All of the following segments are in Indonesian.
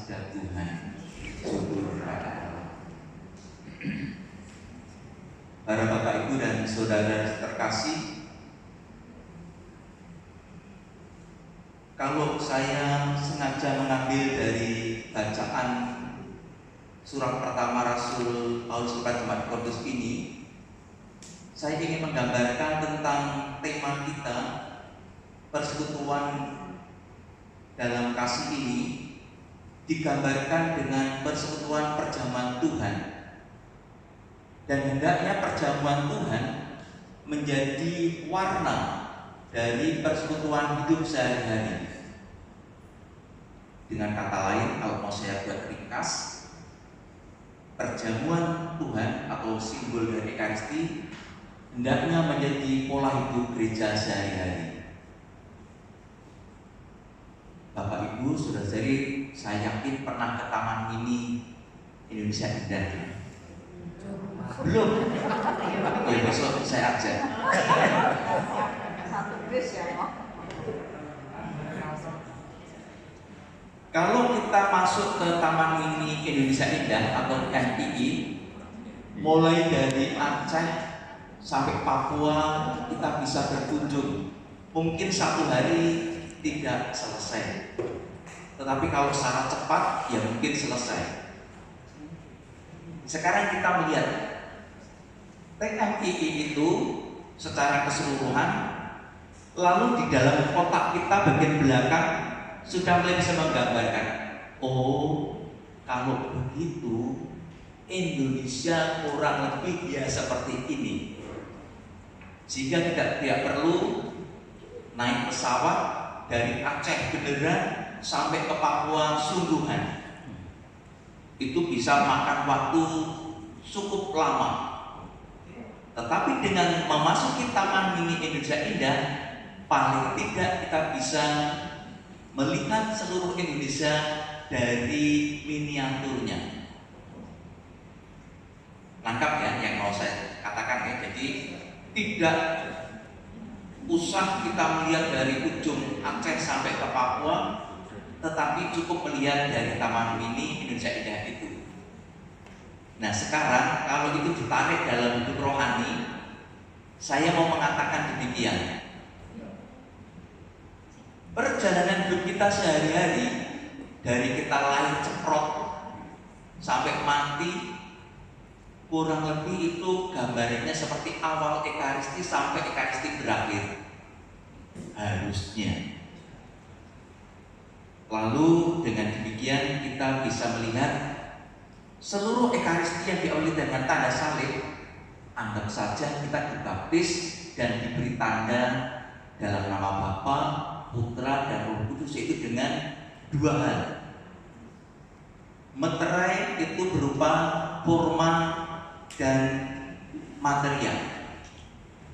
pada Tuhan. Syukur pada Allah. Para Bapak Ibu dan Saudara terkasih, kalau saya sengaja mengambil dari bacaan surat pertama Rasul Paulus kepada Jemaat Korintus ini, saya ingin menggambarkan tentang tema kita, persekutuan dalam kasih ini digambarkan dengan persekutuan perjamuan Tuhan. Dan hendaknya perjamuan Tuhan menjadi warna dari persekutuan hidup sehari-hari. Dengan kata lain, kalau mau saya buat ringkas, perjamuan Tuhan atau simbol dari Ekaristi hendaknya menjadi pola hidup gereja sehari-hari. Bapak Ibu, saudara-saudari, saya yakin pernah ke Taman Mini Indonesia Indah. Belum? Ya besok saya ajak. Kalau kita masuk ke Taman Mini Indonesia Indah atau MII, mulai dari Aceh sampai Papua kita bisa berkunjung. Mungkin satu hari tidak selesai, tetapi kalau secara cepat ya mungkin selesai. Sekarang kita melihat TMII itu secara keseluruhan, lalu di dalam kotak kita bagian belakang sudah mulai bisa menggambarkan, oh kalau begitu Indonesia kurang lebih ya seperti ini. Sehingga tidak perlu naik pesawat dari Aceh beneran sampai ke Papua sungguhan. Itu bisa makan waktu cukup lama. Tetapi dengan memasuki Taman Mini Indonesia Indah, paling tidak kita bisa melihat seluruh Indonesia dari miniaturnya. Lengkap ya yang mau saya katakan ya. Jadi tidak usah kita melihat dari ujung Aceh sampai ke Papua, tetapi cukup melihat dari Taman Mini Indonesia Indah itu. Nah sekarang kalau itu ditarik dalam hidup rohani, saya mau mengatakan demikian. Perjalanan hidup kita sehari-hari, dari kita lahir ceprot sampai mati, kurang lebih itu gambarannya seperti awal Ekaristi sampai Ekaristi berakhir. Harusnya. Lalu dengan demikian kita bisa melihat seluruh Ekaristi yang diawali dengan tanda salib. Anggap saja kita dibaptis dan diberi tanda dalam nama Bapa, Putra, dan Roh Kudus, yaitu dengan dua hal. Meterai itu berupa forma dan material.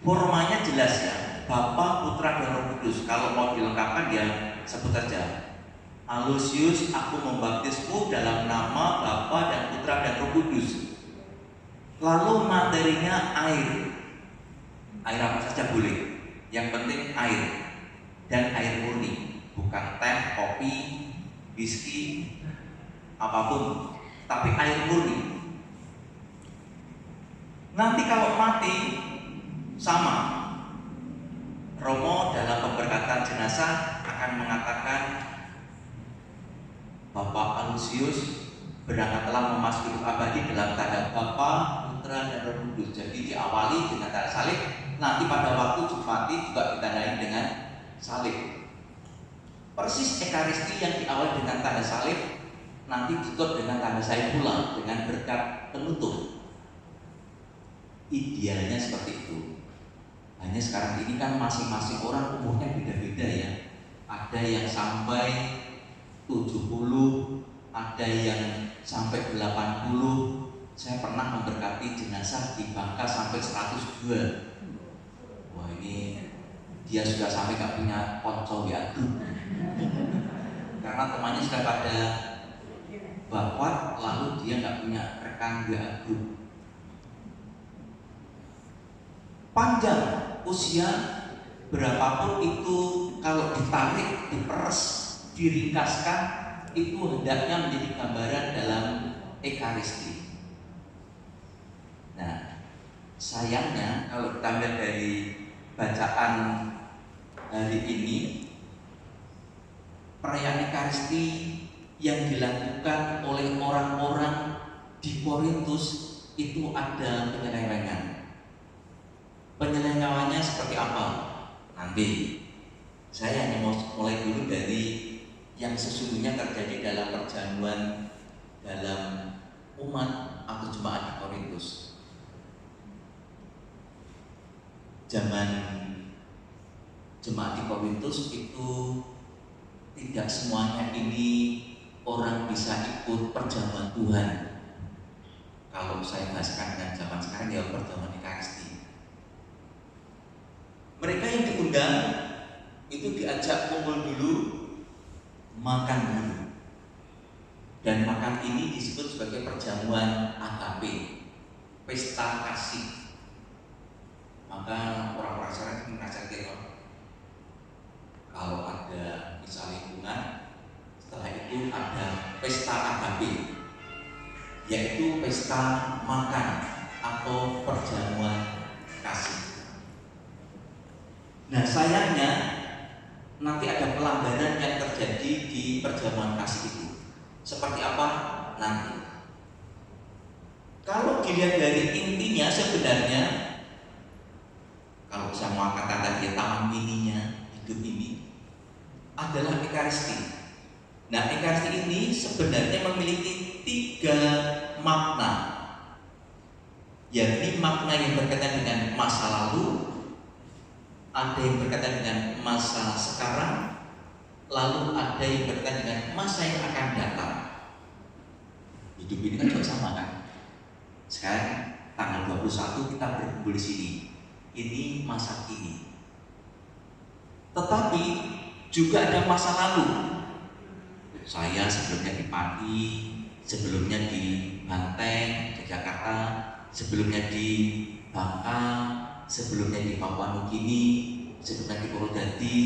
Formanya jelas ya, Bapa, Putra, dan Roh Kudus. Kalau mau dilengkapkan ya sebut saja, Aloysius, aku membaptismu dalam nama Bapa dan Putra dan Roh Kudus. Lalu materinya air. Air apa saja boleh. Yang penting air. Dan air murni, bukan teh, kopi, whisky, apapun, tapi air murni. Nanti kalau mati sama. Romo dalam pemberkatan jenazah akan mengatakan, Bapak Aloysius berangkatlah memasuki hidup abadi dalam tanda Bapa, Putra, dan Roh Kudus. Jadi diawali dengan tanda salib, nanti pada waktu mati juga ditandai dengan salib. Persis Ekaristi yang diawali dengan tanda salib, nanti ditutup dengan tanda salib pula, dengan berkat penutup. Idealnya seperti itu. Hanya sekarang ini kan masing-masing orang umurnya beda-beda ya. Ada yang sampai 70, ada yang sampai 80. Saya pernah memberkati jenazah di Bangka sampai 102. Wah ini dia sudah sampai gak punya konco ya grup. Karena temannya sudah pada wafat, lalu dia gak punya rekan WA grup. Panjang usia berapapun itu, kalau ditarik, diperes, diringkaskan, itu hendaknya menjadi gambaran dalam Ekaristi. Nah, sayangnya kalau kita lihat dari bacaan hari ini, perayaan Ekaristi yang dilakukan oleh orang-orang di Korintus itu ada penyelewengan. Penyelewengannya seperti apa? Nanti saya hanya mau mulai dulu dari yang sesungguhnya terjadi dalam perjamuan dalam umat atau jemaat di Korintus. Zaman jemaat di Korintus itu tidak semuanya ini orang bisa ikut perjamuan Tuhan. Kalau saya bahaskan dengan zaman sekarang ya perjamuan Ekaristi. Mereka yang diundang itu diajak kumpul dulu, makan dulu. Dan makan ini disebut sebagai perjamuan agape, pesta kasih. Maka orang-orang sekarang merasa kalau ada misa lingkungan, setelah itu ada pesta agape, yaitu pesta makan atau perjamuan kasih. Nah, sayangnya nanti ada pelanggaran yang terjadi di perjamuan kasih itu. Seperti apa nanti? Kalau dilihat dari intinya sebenarnya, kalau bisa mau kata tadi taman mininya hidup ini adalah Ekaristi. Nah, Ekaristi ini sebenarnya memiliki 3 makna, yakni makna yang berkaitan dengan masa lalu, ada yang berkaitan dengan masa sekarang, lalu ada yang berkaitan dengan masa yang akan datang. Hidup ini kan juga sama kan? Sekarang tanggal 21 kita berkumpul di sini. Ini masa kini. Tetapi juga ada masa lalu. Saya sebelumnya di Pati, sebelumnya di Banteng, Jakarta, sebelumnya di Bangka, sebelumnya di Papua Nugini, sebelumnya di Purwodadi,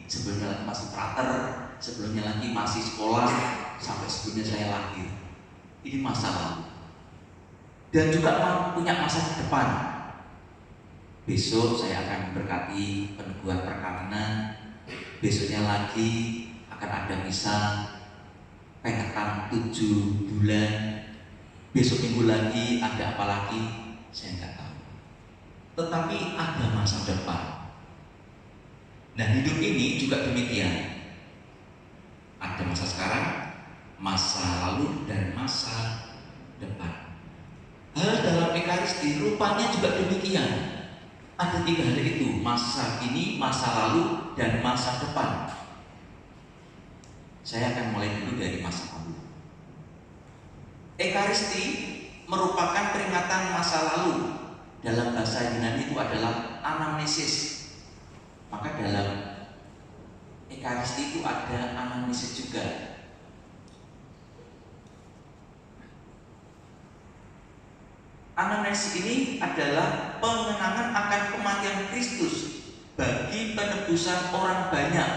sebelumnya lagi masih prater, sebelumnya lagi masih sekolah, sampai sebelumnya saya lahir. Ini masa lalu. Dan juga punya masa depan. Besok saya akan berkati peneguhan perkawinan. Besoknya lagi akan ada misa pengetan 7 bulan. Besok minggu lagi ada apa lagi? Saya nggak tahu. Tetapi ada masa depan. Nah, hidup ini juga demikian. Ada masa sekarang, masa lalu, dan masa depan. Hal dalam Ekaristi rupanya juga demikian. Ada 3 hal itu, masa kini, masa lalu, dan masa depan. Saya akan mulai dulu dari masa lalu. Ekaristi merupakan peringatan masa lalu. Dalam bahasa Yunani itu adalah anamnesis. Maka dalam Ekaristi itu ada anamnesis juga. Anamnesis ini adalah pengenangan akan kematian Kristus bagi penebusan orang banyak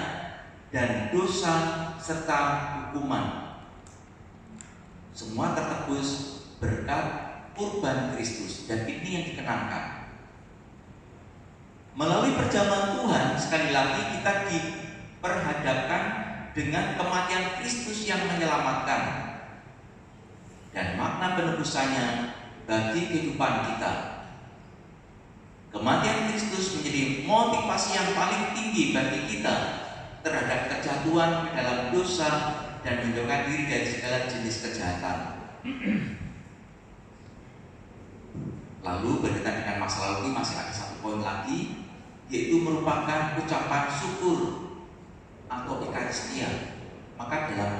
dan dosa serta hukuman. Semua tertebus berkat kurban Kristus, dan ini yang dikenangkan. Melalui perjamuan Tuhan, sekali lagi kita diperhadapkan dengan kematian Kristus yang menyelamatkan dan makna penebusannya bagi kehidupan kita. Kematian Kristus menjadi motivasi yang paling tinggi bagi kita terhadap kejatuhan dalam dosa dan menjauhkan diri dari segala jenis kejahatan. Lalu berkaitan dengan masa lalu ini masih ada 1 poin lagi, yaitu merupakan ucapan syukur atau Ekaristia. Maka dalam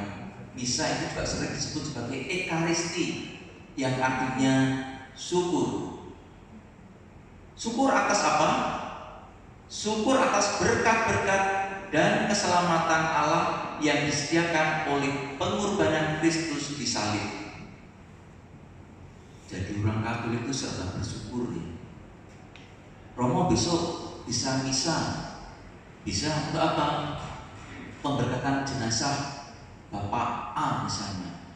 misa itu juga sering disebut sebagai Ekaristi, yang artinya syukur. Syukur atas apa? Syukur atas berkat-berkat dan keselamatan Allah yang disediakan oleh pengorbanan Kristus di salib. Jadi orang Katolik itu serba bersyukur ya. Romo besok bisa misa, bisa untuk apa? Pemberkatan jenazah, Bapak A misalnya,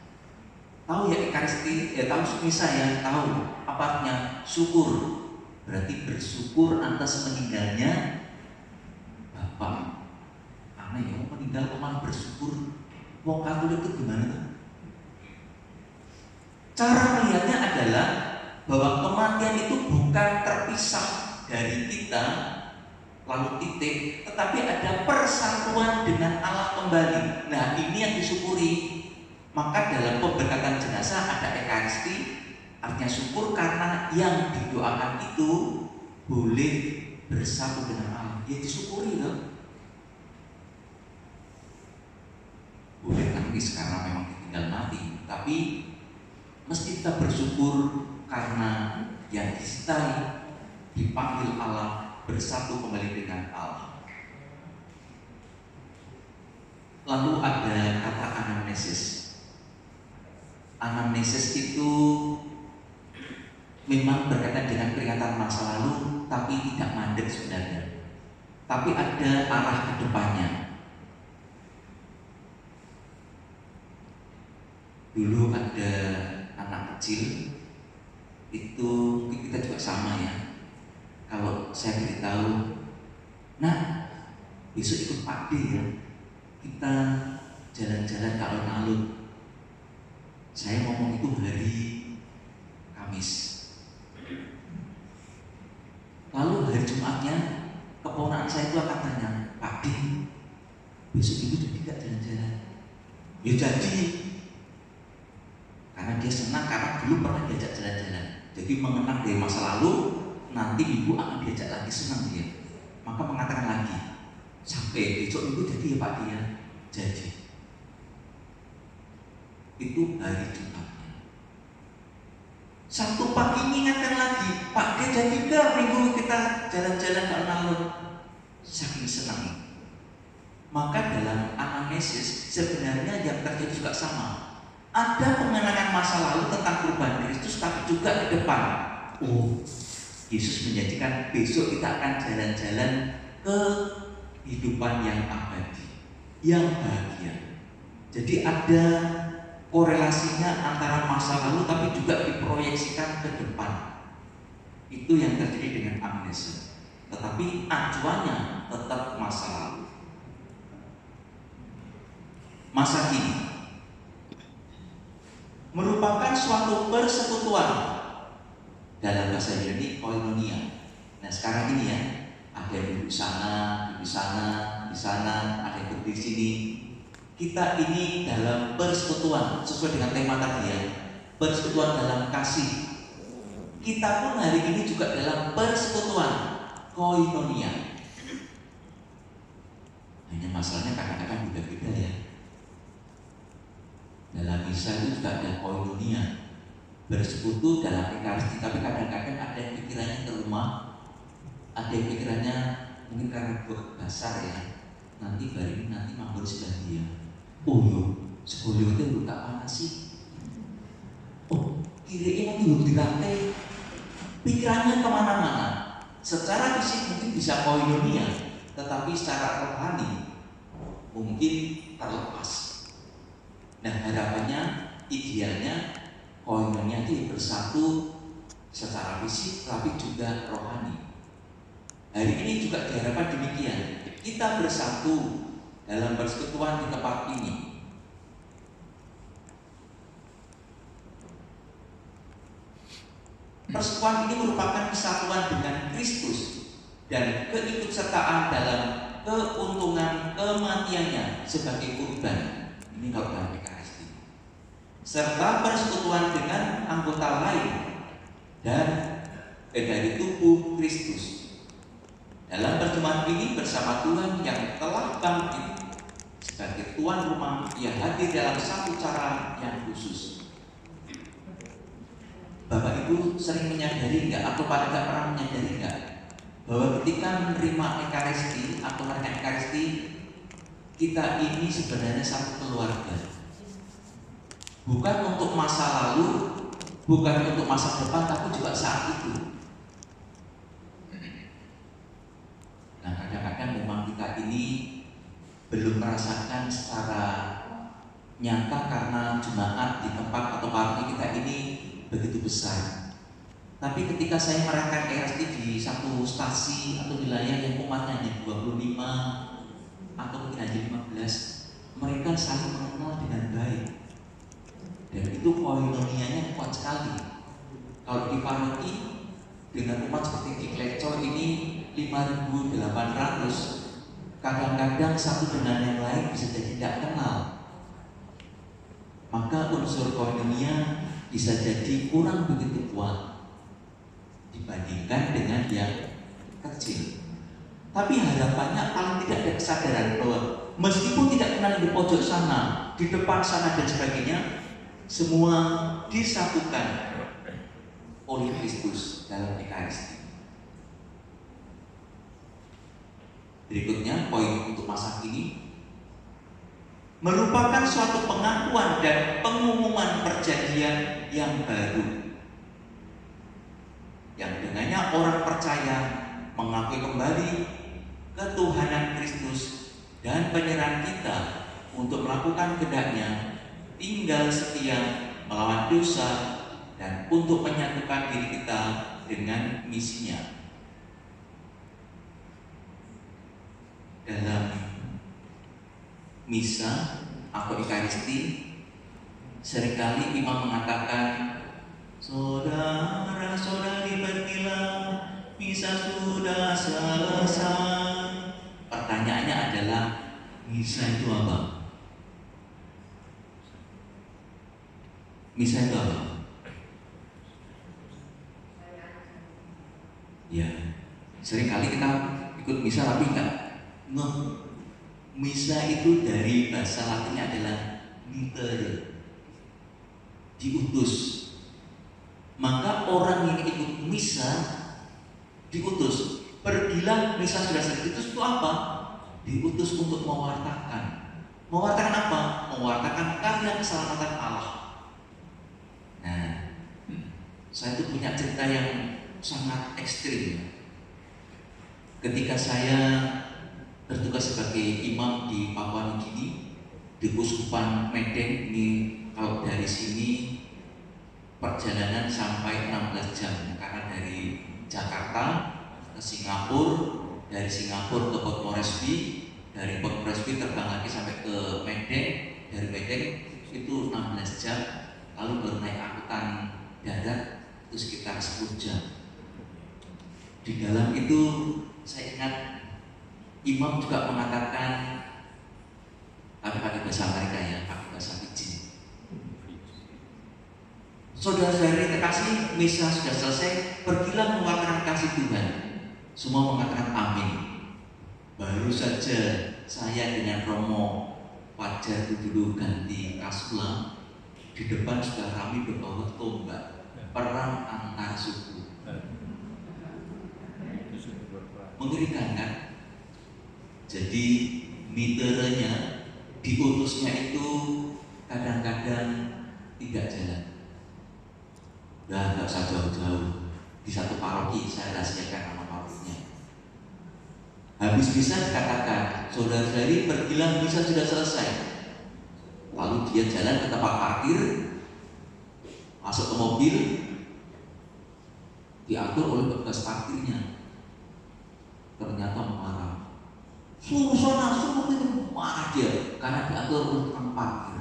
tahu ya Ekaristi, ya tahu misa ya, tahu apa artinya syukur, berarti bersyukur atas meninggalnya Bapak. Aneh ya, meninggal kok malah bersyukur. Wong Katolik itu gimana tuh? Cara melihatnya adalah bahwa kematian itu bukan terpisah dari kita lalu titik, tetapi ada persatuan dengan Allah kembali. Nah, ini yang disyukuri. Maka dalam pemberkatan jenazah ada Ekaristi, artinya syukur karena yang didoakan itu boleh bersatu dengan Allah. Ya disyukuri loh. Boleh nangis karena memang ditinggal mati, tapi mesti kita bersyukur karena yang dicintai dipanggil Allah bersatu kembali dengan Allah. Lalu ada kata anamnesis. Anamnesis itu memang berkaitan dengan peringatan masa lalu, tapi tidak mandek sebenarnya. Tapi ada arah ke depannya. Dulu ada anak kecil, itu mungkin kita juga sama ya. Kalau saya beritahu, nah besok ikut Pak D ya, kita jalan-jalan ke alun-alun. Saya ngomong itu hari Kamis. Lalu hari Jumatnya keponakan saya itu akan tanya, Pak D, besok ibu jadi gak jalan-jalan? Ya jadi, karena dia senang karena dulu pernah diajak jalan-jalan. Jadi mengenang dari masa lalu, nanti ibu akan diajak lagi, senang dia. Maka mengatakan lagi, sampai besok ibu jadi ya Pak dia, jadi. Itu hari Jumatnya. Sabtu pagi mengingatkan lagi, Pak dia jadi gak minggu kita jalan-jalan ke alun-alun? Saking senang. Maka dalam anamnesis sebenarnya yang terjadi juga sama. Ada pengenangan masa lalu tentang perubahan Kristus, tapi juga ke depan. Oh, Yesus menjanjikan besok kita akan jalan-jalan ke kehidupan yang abadi, yang bahagia. Jadi ada korelasinya antara masa lalu tapi juga diproyeksikan ke depan. Itu yang terjadi dengan amnesia. Tetapi acuannya tetap masa lalu. Masa kini merupakan suatu persekutuan, dalam bahasa Yunani koinonia. Nah sekarang ini ya, ada yang duduk sana, di sana, ada yang berdiri di sini. Kita ini dalam persekutuan sesuai dengan tema tadi ya, persekutuan dalam kasih. Kita pun hari ini juga dalam persekutuan koinonia. Hanya masalahnya kadang-kadang beda-beda ya. Dalam misa itu juga ada koinonia, bersekutu dalam ekaristi, tapi kadang-kadang ada yang pikirannya ke rumah, ada yang pikirannya mungkin karena besar ya, nanti hari ini nanti mambur sebelah dia. Oh yo, sekolah itu belum tak panas sih. Oh, kira-kira nanti belum dirantai. Pikirannya kemana-mana. Secara fisik mungkin bisa koinonia, tetapi secara rohani mungkin terlepas. Nah harapannya, idealnya koinonia itu bersatu secara fisik tapi juga rohani. Hari ini juga diharapkan demikian. Kita bersatu dalam persekutuan di tempat ini. Persekutuan ini merupakan kesatuan dengan Kristus dan keikutsertaan dalam keuntungan kematiannya sebagai kurban. Ini kalau dalam ekaristi. Serta persekutuan dengan anggota lain dan dari tubuh Kristus. Dalam pertemuan ini bersama Tuhan yang telah bangkit sebagai tuan rumah, Ia hadir dalam satu cara yang khusus. Bapak Ibu sering menyadari enggak, atau paling enggak pernah menyadari enggak, bahwa ketika menerima ekaristi atau menerima ekaristi, kita ini sebenarnya satu keluarga. Bukan untuk masa lalu, bukan untuk masa depan, tapi juga saat itu. Nah kadang-kadang memang kita ini belum merasakan secara nyata karena jemaat di tempat atau paroki kita ini begitu besar. Tapi ketika saya merayakan ERST di satu stasi atau wilayah yang umatnya hanya 25 atau mungkin hanya 15, mereka saling mengenal dengan baik. Dan itu koinonianya kuat sekali. Kalau di paroki dengan umat seperti di Klecor ini 5.800, kadang-kadang satu dengan yang lain bisa jadi tidak kenal. Maka unsur koinonia bisa jadi kurang begitu kuat dibandingkan dengan yang kecil. Tapi harapannya paling tidak ada kesadaran bahwa meskipun tidak kenal di pojok sana, di depan sana dan sebagainya, semua disatukan oleh Kristus dalam Ekaristi. Berikutnya poin untuk masa kini merupakan suatu pengakuan dan pengumuman perjanjian yang baru, yang dengannya orang percaya mengakui kembali ketuhanan Kristus dan penyerahan kita untuk melakukan kehendak-Nya, tinggal setia melawan dosa, dan untuk menyatukan diri kita dengan misinya. Dalam misa atau Ekaristi, seringkali imam mengatakan, saudara-saudari pergilah, misa sudah selesai. Pertanyaannya adalah, misa itu apa? Misa itu apa? Ya, seringkali kita ikut misa tapi enggak ngeh. Misa itu dari bahasa Latinnya adalah mittere, diutus. Maka orang yang ikut misa diutus. Pergilah, misa sudah selesai. Diutus itu apa? Diutus untuk mewartakan. Mewartakan apa? Mewartakan karya keselamatan Allah. Nah, saya itu punya cerita yang sangat ekstrim. Ketika saya bertugas sebagai imam di Papua Nugini, di Keuskupan Medan ini, kalau dari sini perjalanan sampai 16 jam karena dari Jakarta ke Singapura, dari Singapura ke Port Moresby, dari Port Moresby terbang lagi sampai ke Medan, dari Medan itu 16 jam, lalu baru naik angkutan darat itu sekitar 10 jam. Di dalam itu saya ingat imam juga mengatakan, tapi pakai bahasa mereka ya, pakai bahasa Fiji. Saudara-saudari terkasih, misa sudah selesai, pergilah mewartakan kasih Tuhan. Semua mengatakan amin. Baru saja saya dengan Romo Fajar dulu ganti kasula, di depan sudah ramai berbawa tombak, perang antar suku. Mengerikan kan? Jadi miterenya, diutusnya itu kadang-kadang tidak jalan. Nah, nggak usah jauh-jauh. Di satu paroki saya rahasiakan nama parokinya. Habis misa dikatakan, saudara-saudari pergilah, misa sudah selesai. Lalu dia jalan ke tempat parkir, masuk ke mobil, diatur oleh petugas parkirnya. Ternyata marah. Suruh itu marah dia karena diatur oleh tukang parkir.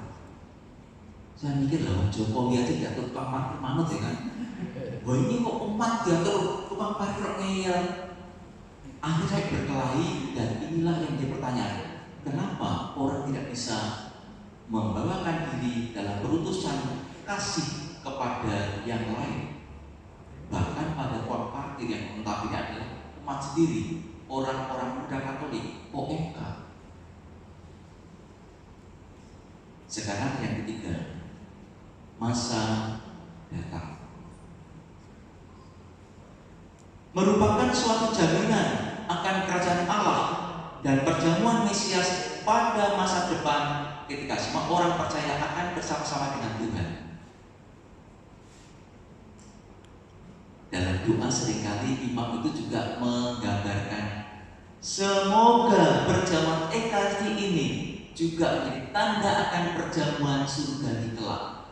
Saya mikir lah, Jokowi aja diatur tukang parkir manut ya kan. Wah ini kok umat diatur tukang parkir ngeyel. Akhirnya saya berkelahi dan inilah yang dia pertanyaan. Kenapa orang tidak bisa membawakan diri dalam berutusan kasih kepada yang lain? Bahkan pada tukang parkir yang entah tidak ada umat sendiri, orang-orang muda Katolik, OMK. Sekarang yang ketiga, masa datang merupakan suatu jaminan akan kerajaan Allah dan perjamuan Mesias pada masa depan ketika semua orang percaya akan bersama-sama dengan Tuhan. Dalam doa seringkali imam itu juga menggambarkan, semoga perjamuan Ekaristi ini juga menjadi tanda akan perjamuan surgawi kelak.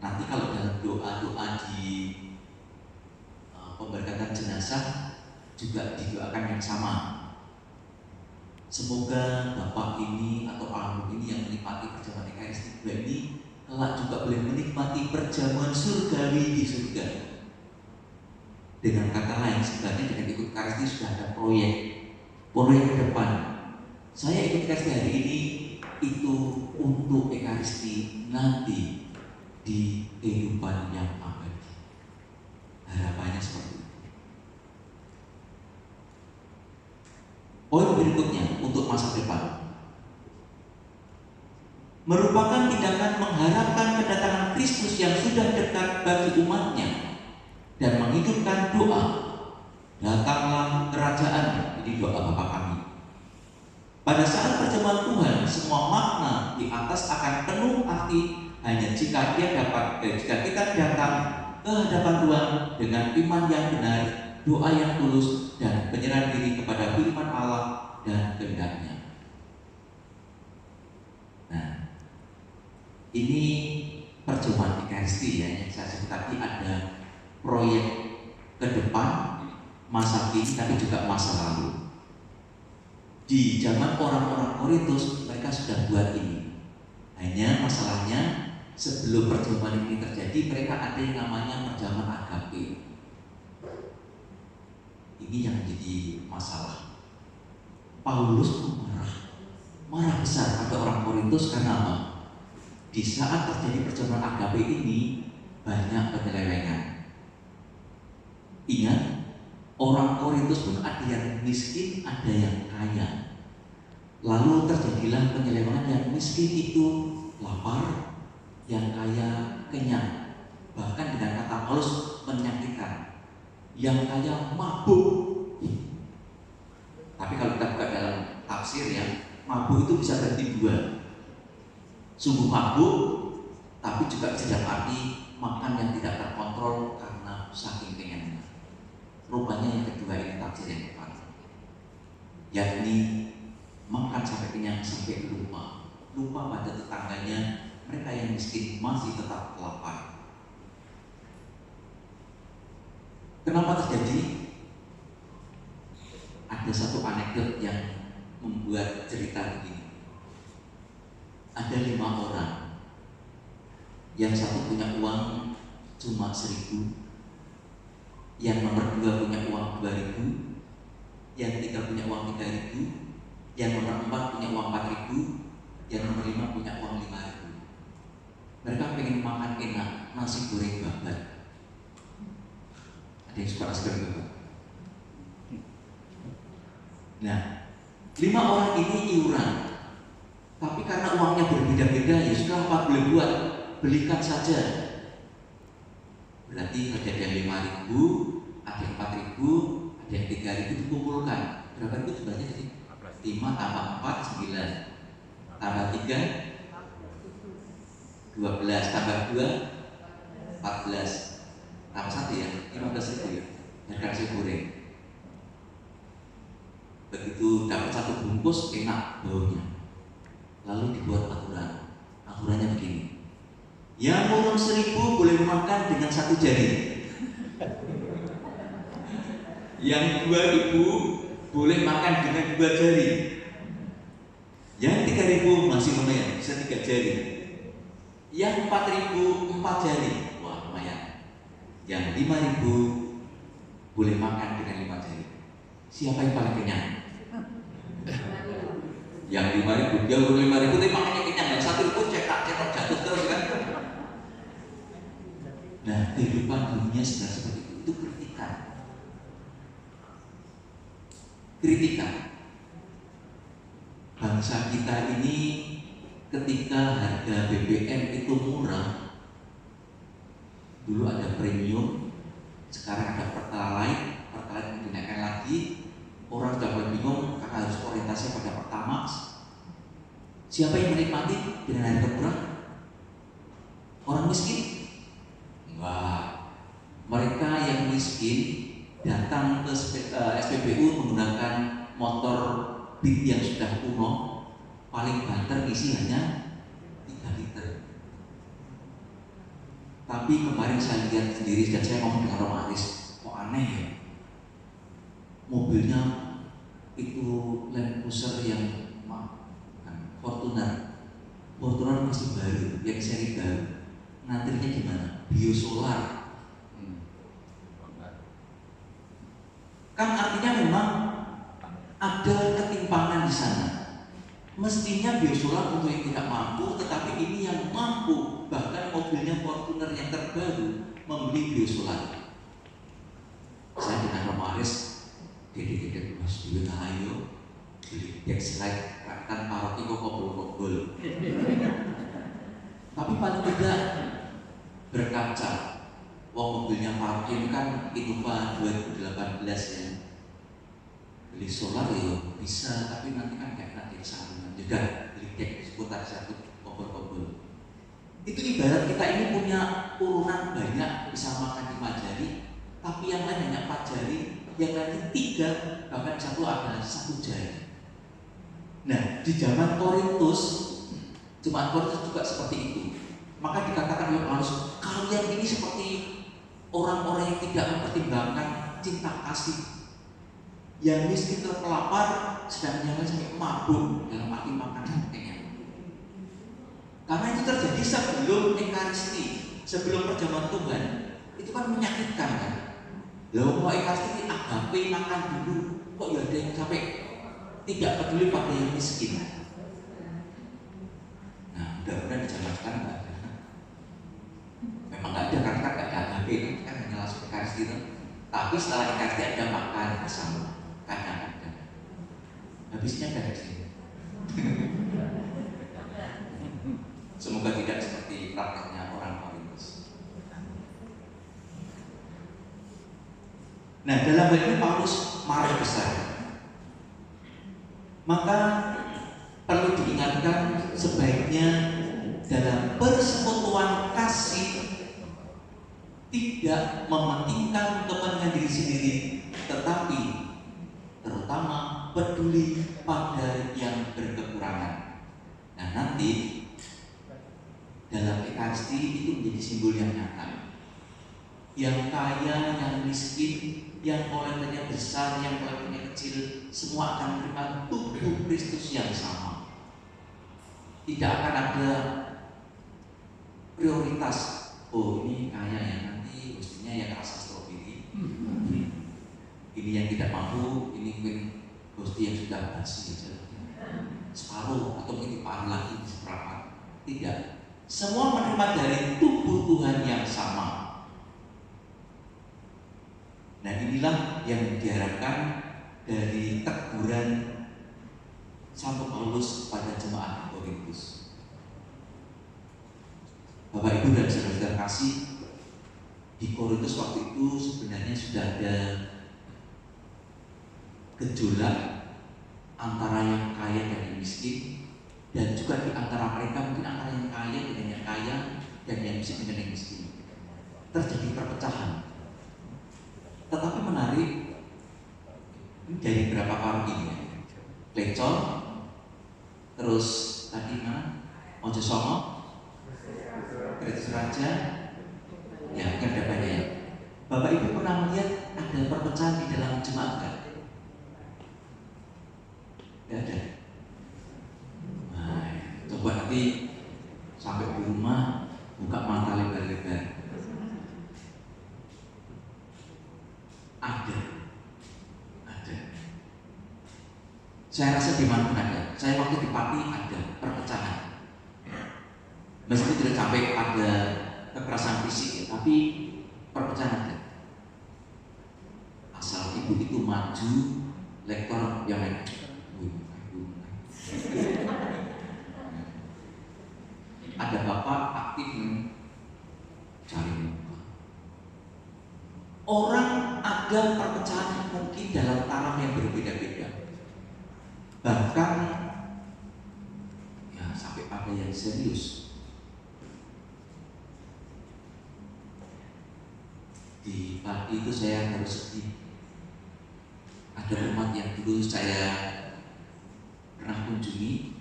Nanti kalau dalam doa-doa di pemberkatan jenazah juga didoakan yang sama. Semoga Bapak ini atau almarhum ini yang menikmati perjamuan Ekaristi ini kelak juga boleh menikmati perjamuan surgawi di surga. Dengan kata lain, sebenarnya dengan ikut Ekaristi sudah ada proyek ke depan. Saya ikut Ekaristi hari ini itu untuk Ekaristi nanti di kehidupan yang abadi. Harapannya seperti itu. Poin berikutnya untuk masa depan merupakan tindakan mengharapkan kedatangan Kristus yang sudah dekat bagi umatnya dan menghidupkan doa, datanglah kerajaan. Ini doa Bapa kami. Pada saat perjamuan Tuhan, semua makna di atas akan penuh arti hanya jika kita datang ke hadapan Tuhan dengan iman yang benar, doa yang tulus, dan penyerahan diri kepada firman Allah dan kehendak-Nya. Nah, ini perjamuan Ekaristi ya, yang saya sebut tadi ada proyek ke depan, masa kini, tapi juga masa lalu. Di zaman orang-orang Korintus mereka sudah buat ini. Hanya masalahnya sebelum perjamuan ini terjadi, mereka ada yang namanya perjamuan agape. Ini yang menjadi masalah. Paulus marah besar pada orang Korintus karena apa? Di saat terjadi perjamuan agape ini banyak penyelewengan. Ingat, orang Korintus pun ada yang miskin, ada yang kaya. Lalu terjadilah penyelewengan, yang miskin itu lapar, yang kaya kenyang. Bahkan dengan kata Paulus menyakitkan, yang kaya mabuk. Tapi kalau kita buka dalam tafsir ya, mabuk itu bisa berarti dua. Sungguh mabuk, tapi juga bisa dalam arti makan yang tidak terkontrol karena saking kenyangnya. Rupanya yang kedua ini tafsir yang tepat, yakni makan sampai kenyang sampai lupa pada tetangganya, mereka yang miskin masih tetap lapar. Kenapa terjadi? Ada satu anekdot yang membuat cerita begini. Ada 5 orang, yang satu punya uang cuma 1.000, yang nomor 2 punya uang 2.000, yang 3 punya uang 3.000, yang nomor 4 punya uang 4.000, yang nomor 5 punya uang 5.000. Mereka pengen makan enak, nasi goreng babat. Ada yang suka nasi goreng babat? Nah, 5 orang ini iuran, tapi karena uangnya berbeda-beda, ya sudah apa boleh buat, belikan saja. Berarti ada yang 5.000, ada yang 4.000, ada yang 3.000 dikumpulkan. Berapa itu jumlahnya sih? 5 tambah 4, 9 tambah 3, 12 tambah 2, 14 tambah 1 ya, 15.000 ya, harga nasi goreng. Begitu dapat 1 bungkus enak baunya, lalu dibuat aturannya begini: yang minum 1.000 boleh makan dengan 1 jari, yang 2.000 boleh makan dengan 2 jari, yang 3.000 masih lumayan, bisa 3 jari, yang 4.000 4 jari, wah lumayan, yang 5.000 boleh makan dengan 5 jari. Siapa yang paling kenyang? Yang 5.000, dia urut 5.000 tapi makannya kenyang, yang 1.000 cetak jatuh terus kan. Nah, kehidupan dunia sudah seperti itu kritikan. Bangsa kita ini ketika harga BBM itu murah, dulu ada premium, sekarang ada pertalite dinaikkan lagi, orang sudah mulai bingung karena harus orientasi pada Pertamax. Siapa yang menikmati dengan harga murah? Orang miskin? Enggak. Mereka yang miskin datang ke SPBU menggunakan motor Beat yang sudah kuno, paling banter isi hanya 3 liter. Tapi kemarin saya lihat sendiri dan saya ngomong dengan Om Aris, kok aneh ya, mobilnya itu Land Cruiser yang Fortuner masih baru, yang seri baru. Nantinya gimana? Biosolar. Kan artinya memang ada ketimpangan di sana. Mestinya biosolar untuk yang tidak mampu, tetapi ini yang mampu. Bahkan mobilnya Fortuner yang terbaru membeli biosolar. Saya dengan Om Aris, dede-dede Mas Dewi ayo beli Dexlite, kan paroki kok kobol-kobol. Tapi paling tidak berkaca. Wong mobilnya paroki ini kan Innova 2018 ya. Beli solar ya bisa, tapi nanti kan gak enak di sana. Juga beli Dex seputar satu kobol-kobol. Itu ibarat kita ini punya urunan banyak, bisa makan 5 jari, tapi yang lain hanya 4 jari, yang lain 3, bahkan satu ada 1 jari. Nah, di zaman Korintus, jemaat Korintus juga seperti itu. Maka dikatakan oleh Paulus, kalian ini seperti orang-orang yang tidak mempertimbangkan cinta kasih, yang miskin terpelapar, sedang yang lain sampai mabuk dalam arti makan kenyang. Karena itu terjadi sebelum Ekaristi, sebelum perjamuan Tuhan, itu kan menyakitkan kan. Lalu mau Ekaristi agape makan dulu, kok ya ada yang sampai tidak peduli pada yang miskin. Nah, mudah-mudahan di zaman sekarang nggak ada. Memang nggak ada karena nggak ada agape kan hanya langsung Ekaristi itu. Tapi setelah Ekaristi ada makan bersama, kadang ada. Habisnya dari sini. Semoga tidak seperti prakteknya orang Korintus. Nah, dalam hal ini Paulus marah besar. Maka perlu diingatkan sebaiknya dalam persekutuan kasih tidak mementingkan kepentingan diri sendiri, tetapi terutama peduli pada yang berkekurangan. Nah, nanti dalam Ekaristi itu menjadi simbol yang nyata. Yang kaya, yang miskin, yang kolektanya besar, yang kolektanya kecil, semua akan menerima tubuh Kristus yang sama. Tidak akan ada prioritas. Oh, ini kaya ya, nanti mestinya yang rasa stroberi. Ini yang tidak mampu, ini mungkin gusti yang sudah basi saja. Separuh atau mungkin diparuh lagi seperempat. Tidak. Semua menerima dari tubuh Tuhan yang sama. Nah, inilah yang diharapkan dari teguran Santo Paulus pada jemaat Korintus. Bapak Ibu dan saudara kasih, di Korintus waktu itu sebenarnya sudah ada gejolak antara yang kaya dan yang miskin, dan juga di antara mereka mungkin antara yang kaya dengan yang kaya dan yang miskin dengan yang miskin. Terjadi perpecahan. Tetapi menarik, dari berapa paroki ya? Lecol, terus tadi mana? Ojo Songo, Kristus Raja, ya kan ada banyak ya. Bapak Ibu pernah melihat ada perpecahan di dalam jemaat kan? Tidak ada. Nah, coba nanti sampai di rumah buka mata lebar-lebar. Ada. Saya rasa di mana pun ada. Saya waktu di Pati ada perpecahan. Meskipun tidak sampai pada kekerasan fisik, ya, tapi perpecahan ada. Asal ibu itu maju, lektor yang lain. Ada bapak aktif cari muka. Orang ada perpecahan mungkin dalam taraf yang berbeda-beda. Bahkan ya sampai pada yang serius. Di pagi itu saya harus sedih. Ada umat yang dulu saya pernah kunjungi,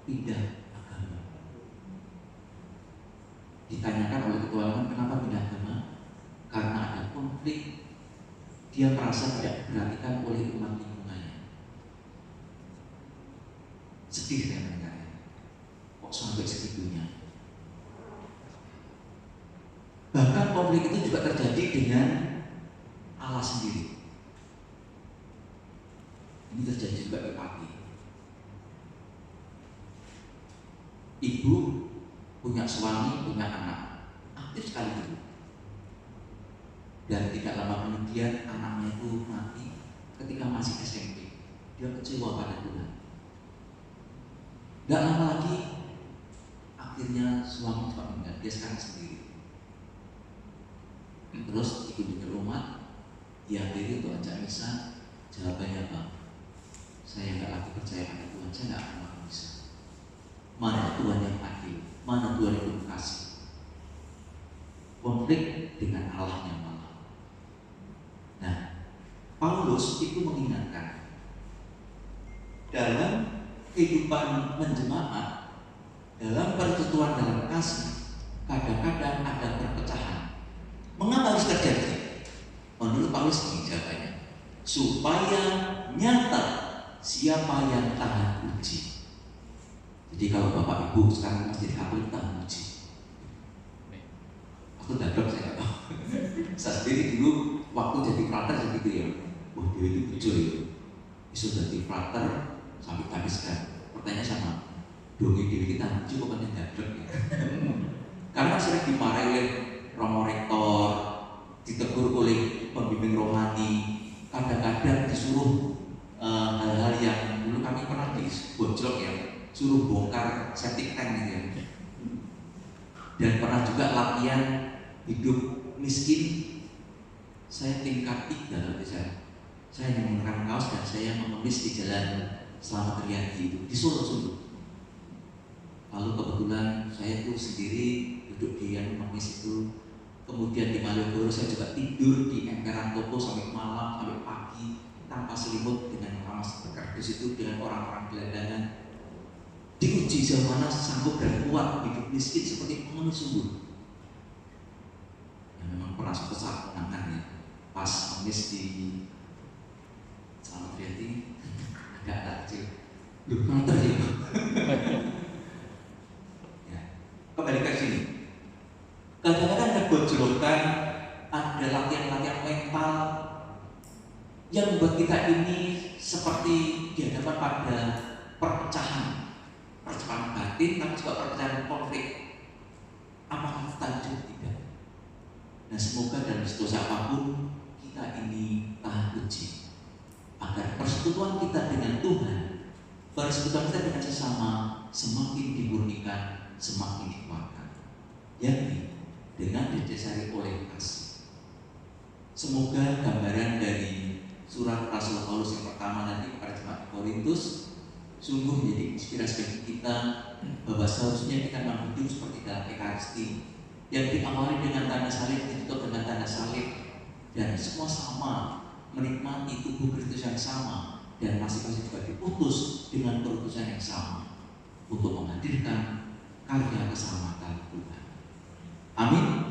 pindah agama. Ditanyakan oleh ketua lingkungan kenapa pindah agama? Karena ada konflik. Dia merasa tidak diperhatikan oleh umat lingkungannya. Sedih saya mendengarnya. Kok sampai segitunya? Bahkan konflik itu juga terjadi dengan Allah sendiri. Ini terjadi juga di Pati. Ibu punya suami, punya anak, aktif sekali dulu. Dan tidak lama kemudian anaknya itu mati ketika masih SMP. Dia kecewa pada Tuhan. Tidak lama lagi akhirnya suami juga meninggal. Dia sekarang sendiri. Terus ikut ke rumah, diakhiri untuk ajak misa. Jawabannya apa? Saya nggak lagi percaya pada Tuhan. Saya nggak akan makan misa. Mana Tuhan yang adil? Mana Tuhan yang penuh kasih? Konflik dengan Allahnya malah. Nah, Paulus itu mengingatkan dalam kehidupan menjemaat, dalam persekutuan dalam kasih, kadang-kadang ada perpecahan. Mengapa harus terjadi? Menurut Paulus ini jawabannya, supaya nyata siapa yang tahan uji. Jadi kalau Bapak Ibu sekarang masjid Katolik tahan uji. Aku dadok saya nggak tahu. Saya sendiri dulu waktu jadi frater segitu ya. Wah dia itu bujo ya. Bisa jadi frater sampai habiskan. Pertanyaan sama, dongeng diri kita cukup kan dadok ya. Karena sering dimarahi oleh romo rektor, ditegur oleh pembimbing rohani, kadang-kadang disuruh hal-hal yang dulu kami pernah dibojok ya, suruh bongkar septic tank gitu ya. Dan pernah juga latihan hidup miskin. Saya tingkat 3 kalau saya. Saya menggunakan kaos dan saya mengemis di jalan Slamet Riyadi itu di Solo. Lalu kebetulan saya itu sendiri duduk di yang mengemis itu. Kemudian di Malioboro saya juga tidur di emperan toko sampai malam, sampai pagi tanpa selimut dengan ramas kardus itu dengan orang-orang gelandangan. Diuji sejauh mana sanggup dan kuat hidup miskin seperti pengemis sungguh. Yang memang pernah suatu saat menangkan ya. Pas mengemis di Slamet Riyadi ada anak kecil. Loh, nonton ya. Ya. Kembali ke sini. Kadang-kadang ada gojlokan, ada latihan-latihan mental yang membuat kita ini seperti dihadapkan pada perpecahan batin, tapi juga perpecahan konflik. Apakah lanjut tidak? Nah, semoga dalam situasi apapun kita ini tahan uji, agar persekutuan kita dengan Tuhan, persekutuan kita dengan sesama semakin dimurnikan, semakin dikuatkan. Yakni dengan didasari oleh kasih. Semoga gambaran dari surat Rasul Paulus yang pertama nanti kepada jemaat Korintus sungguh menjadi inspirasi bagi kita bahwa seharusnya kita memang hidup seperti dalam Ekaristi yang diawali dengan tanda salib, ditutup dengan tanda salib, dan semua sama menikmati tubuh Kristus yang sama, dan masing-masing juga diutus dengan perutusan yang sama untuk menghadirkan karya keselamatan Tuhan. Amin.